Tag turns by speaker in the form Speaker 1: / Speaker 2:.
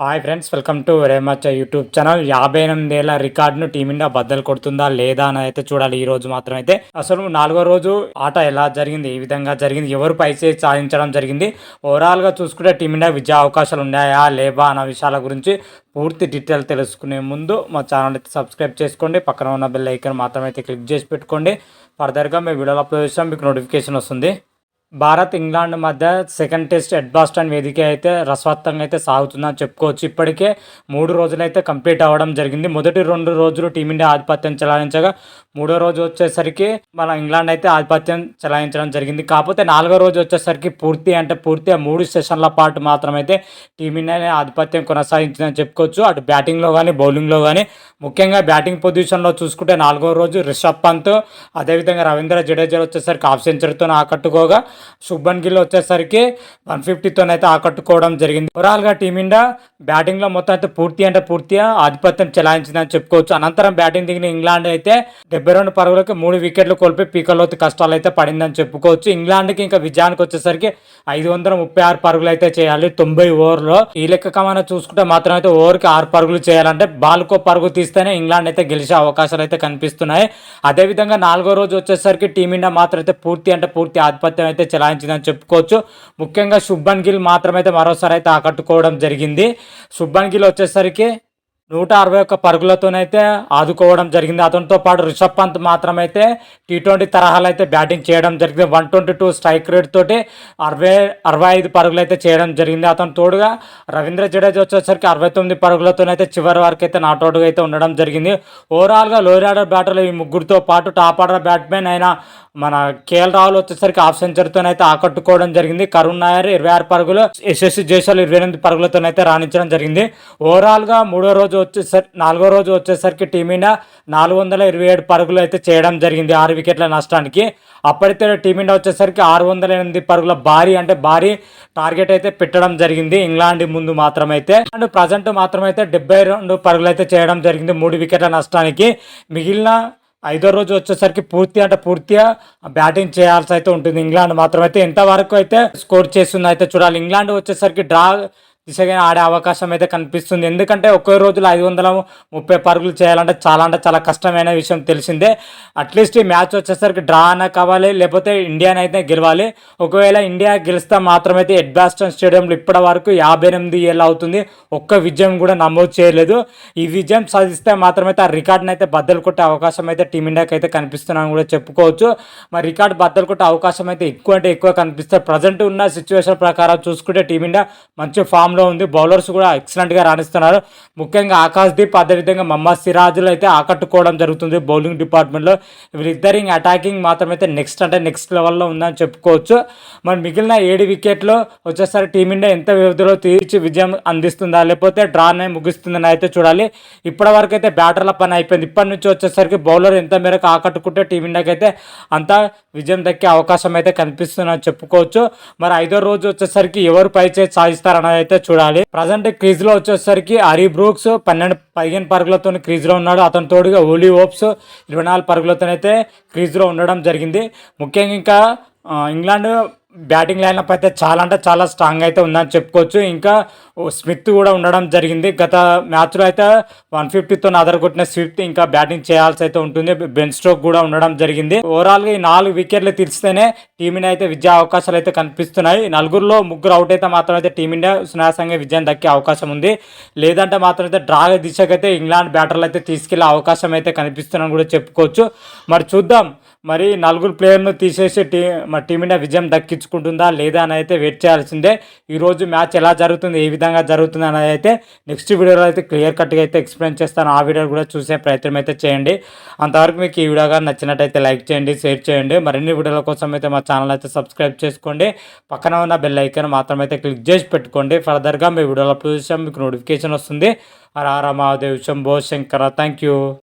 Speaker 1: Hi friends, welcome to రేమచ్చ YouTube channel. 58 ఏళ్ల రికార్డును టీమిండియా బద్దలు కొడుతుందా లేదా అని అయితే చూడాలి. ఈ రోజు మాత్రం అయితే అసలు 4వ రోజు ఆట ఎలా జరిగింది, ఏ విధంగా జరిగింది, ఎవరు పైచే సాధించడం జరిగింది, ఓవరాల్గా చూసుకుంటే టీమిండియా విజయ అవకాశాలు ఉన్నాయా లేవా అన్న విషయాల గురించి పూర్తి డీటెయిల్ తెలుసుకునే ముందు మా ఛానల్ అయితే సబ్స్క్రైబ్ చేసుకోండి. పక్కన ఉన్న బెల్ ఐకాన్ మాత్రం అయితే క్లిక్ చేసి పెట్టుకోండి. ఫర్దర్గా మేము వీడియోలో అప్లోడ్ చేస్తాం, మీకు నోటిఫికేషన్ వస్తుంది. భారత్ ఇంగ్లాండ్ మధ్య సెకండ్ టెస్ట్ ఎడ్బాస్టన్ వేదిక అయితే రసవత్తంగా అయితే సాగుతుందని చెప్పుకోవచ్చు. ఇప్పటికే 3 రోజులు అయితే కంప్లీట్ అవ్వడం జరిగింది. మొదటి 2 రోజులు టీమిండియా ఆధిపత్యం చెలాయించగా, 3వ రోజు వచ్చేసరికి మన ఇంగ్లాండ్ అయితే ఆధిపత్యం చెలాయించడం జరిగింది. కాకపోతే 4వ రోజు వచ్చేసరికి పూర్తిగా 3 సెషన్ల పాటు మాత్రమైతే టీమిండియా ఆధిపత్యం కొనసాగించిందని చెప్పుకోవచ్చు. అటు బ్యాటింగ్లో కానీ బౌలింగ్లో కానీ, ముఖ్యంగా బ్యాటింగ్ పొజిషన్లో చూసుకుంటే 4వ రోజు రిషబ్ పంత్, అదేవిధంగా రవీంద్ర జడేజా వచ్చేసరికి హాఫ్ సెంచరీతో ఆకట్టుకోగా, శుభ్మన్ గిల్ వచ్చేసరికి 150తోనైతే ఆకట్టుకోవడం జరిగింది. ఓవరాల్గా టీమిండియా బ్యాటింగ్లో మొత్తం అయితే పూర్తిగా ఆధిపత్యం చెలాయించిందని చెప్పుకోవచ్చు. అనంతరం బ్యాటింగ్ దిగిన ఇంగ్లాండ్ అయితే 72 పరుగులకు 3 వికెట్లు కోల్పోయి పీకల్లోతు కష్టాలు అయితే పడిందని చెప్పుకోవచ్చు. ఇంగ్లాండ్కి ఇంకా విజయానికి వచ్చేసరికి 536 పరుగులు అయితే చేయాలి 90 ఓవర్లో. ఈ లెక్క కమాన చూసుకుంటే మాత్రం అయితే ఓవర్కి 6 పరుగులు చేయాలంటే బాల్కో పరుగు తీస్తేనే ఇంగ్లాండ్ అయితే గెలిచే అవకాశాలు అయితే కనిపిస్తున్నాయి. అదేవిధంగా 4వ రోజు వచ్చేసరికి టీమిండియా మాత్రం అయితే పూర్తి ఆధిపత్యం అయితే చెలాయించిందని చెప్పుకోవచ్చు. ముఖ్యంగా శుభ్మన్ గిల్ మాత్రమైతే మరోసారి అయితే ఆకట్టుకోవడం జరిగింది. శుభ్మన్ గిల్ వచ్చేసరికి 161 పరుగులతోనైతే ఆదుకోవడం జరిగింది. అతనితో పాటు రిషబ్ పంత్ మాత్రమైతే T20 తరహాలు అయితే బ్యాటింగ్ చేయడం జరిగింది. 122 స్ట్రైక్ రేట్ తోటి 65 పరుగులు అయితే చేయడం జరిగింది. అతను తోడుగా రవీంద్ర జడేజా వచ్చేసరికి 69 పరుగులతోనైతే చివరి వరకు అయితే నాట్అవుట్గా అయితే ఉండడం జరిగింది. ఓవరాల్గా లోయర్ ఆర్డర్ బ్యాటర్లు ఈ ముగ్గురితో పాటు టాప్ ఆర్డర్ బ్యాట్స్మెన్ అయిన మన కేఎల్ రాహుల్ వచ్చేసరికి హాఫ్ సెంచరీతోనైతే ఆకట్టుకోవడం జరిగింది. కరుణ్ నాయర్ 26 పరుగులు, యశస్వి జైస్వాల్ 28 పరుగులతోనైతే రాణించడం జరిగింది. ఓవరాల్గా 4వ రోజు వచ్చేసరికి టీమిండియా 427 పరుగులు అయితే చేయడం జరిగింది 6 వికెట్ల నష్టానికి. అప్పటితే టీమిండియా వచ్చేసరికి 608 పరుగుల భారీ టార్గెట్ అయితే పెట్టడం జరిగింది ఇంగ్లాండ్ ముందు మాత్రమైతే. అండ్ ప్రజెంట్ మాత్రమైతే 72 పరుగులు అయితే చేయడం జరిగింది 3 వికెట్ల నష్టానికి. మిగిలిన 5వ రోజు వచ్చేసరికి పూర్తిగా బ్యాటింగ్ చేయాల్సి అయితే ఉంటుంది ఇంగ్లాండ్ మాత్రమైతే. ఎంతవరకు అయితే స్కోర్ చేస్తుందో అయితే చూడాలి. ఇంగ్లాండ్ వచ్చేసరికి డ్రా దిశగా ఆడే అవకాశం అయితే కనిపిస్తుంది. ఎందుకంటే ఒకే రోజులో 530 పరుగులు చేయాలంటే చాలా కష్టమైన విషయం తెలిసిందే. అట్లీస్ట్ ఈ మ్యాచ్ వచ్చేసరికి డ్రా అన్న కావాలి, లేకపోతే ఇండియాని అయితే గెలవాలి. ఒకవేళ ఇండియా గెలిస్తే మాత్రమైతే ఎడ్బాస్టన్ స్టేడియంలో ఇప్పటి వరకు 58 ఏళ్ళు అవుతుంది, ఒక్క విజయం కూడా నమోదు చేయలేదు. ఈ విజయం సాధిస్తే మాత్రమైతే ఆ రికార్డుని అయితే బద్దలు కొట్టే అవకాశం అయితే టీమిండియాకి అయితే కనిపిస్తున్నాను కూడా చెప్పుకోవచ్చు. మరి రికార్డు బద్దలు కొట్టే అవకాశం అయితే ఎక్కువ కనిపిస్తుంది. ప్రజెంట్ ఉన్న సిచ్యువేషన్ ప్రకారం చూసుకుంటే టీమిండియా మంచి ఫామ్లో ఉంది. బౌలర్స్ కూడా ఎక్సలెంట్గా రాణిస్తున్నారు. ముఖ్యంగా ఆకాశ్దీప్, అదేవిధంగా మహమ్మద్ సిరాజులు అయితే ఆకట్టుకోవడం జరుగుతుంది బౌలింగ్ డిపార్ట్మెంట్లో. వీళ్ళిద్దరి అటాకింగ్ మాత్రమైతే నెక్స్ట్ లెవెల్లో ఉందని చెప్పుకోవచ్చు. మరి మిగిలిన 7 వికెట్లు వచ్చేసరికి టీమిండియా ఎంత వ్యవధిలో తీర్చి విజయం అందిస్తుందా, లేకపోతే డ్రానే ముగిస్తుందని అయితే చూడాలి. ఇప్పటి వరకు అయితే బ్యాటర్ల పని అయిపోయింది. ఇప్పటి నుంచి వచ్చేసరికి బౌలర్ ఎంత మేరకు ఆకట్టుకుంటే టీమిండియాకి అయితే అంత విజయం దక్కే అవకాశం అయితే కనిపిస్తుందని చెప్పుకోవచ్చు. మరి 5వ రోజు వచ్చేసరికి ఎవరు పైచేసి సాధిస్తారన్నది అయితే చూడాలి. ప్రజెంట్ క్రీజ్ లో వచ్చేసరికి హరీ బ్రూక్స్ 15 పరుగులతో క్రీజ్ లో ఉన్నాడు. అతని తోడుగా ఓలీ ఓప్స్ 24 పరుగులతోనైతే క్రీజ్ లో ఉండడం జరిగింది. ముఖ్యంగా ఇంకా ఇంగ్లాండ్ బ్యాటింగ్ లైనప్ అయితే చాలా స్ట్రాంగ్ అయితే ఉందని చెప్పుకోవచ్చు. ఇంకా స్మిత్ కూడా ఉండడం జరిగింది. గత మ్యాచ్లో అయితే 150తో అదరగొట్టిన స్మిత్ ఇంకా బ్యాటింగ్ చేయాల్సి అయితే ఉంటుంది. బెన్ స్టోక్ కూడా ఉండడం జరిగింది. ఓవరాల్గా ఈ 4 వికెట్లు తీర్చితేనే టీమిండియా అయితే విజయ అవకాశాలు అయితే కనిపిస్తున్నాయి. 4గురిలో 3 అవుట్ అయితే మాత్రం అయితే టీమిండియా సునాయాసంగా విజయం దక్కే అవకాశం ఉంది. లేదంటే మాత్రం అయితే డ్రా దిశకైతే ఇంగ్లాండ్ బ్యాటర్లు అయితే తీసుకెళ్లే అవకాశం అయితే కనిపిస్తుందని కూడా చెప్పుకోవచ్చు. మరి చూద్దాం, మరి 4 ప్లేయర్ను తీసేసి టీమిండియా విజయం దక్కించుకుంటుందా లేదా అని అయితే వెయిట్ చేయాల్సిందే. ఈరోజు మ్యాచ్ ఎలా జరుగుతుంది, ఏ విధంగా జరుగుతుంది అనేది అయితే నెక్స్ట్ వీడియోలో అయితే క్లియర్ కట్గా అయితే ఎక్స్ప్లెయిన్ చేస్తాను. ఆ వీడియో కూడా చూసే ప్రయత్నం అయితే చేయండి. అంతవరకు మీకు ఈ వీడియో కానీ నచ్చినట్టయితే లైక్ చేయండి, షేర్ చేయండి. మరిన్ని వీడియోల కోసం అయితే మా ఛానల్ అయితే సబ్స్క్రైబ్ చేసుకోండి. పక్కన ఉన్న బెల్ ఐకాన్ మాత్రం అయితే క్లిక్ చేసి పెట్టుకోండి. ఫర్దర్గా మీ వీడియోలో అప్లోడ్ చేసాం, మీకు నోటిఫికేషన్ వస్తుంది. హర హర మహాదేవ్, శంభో శంకర. Thank you.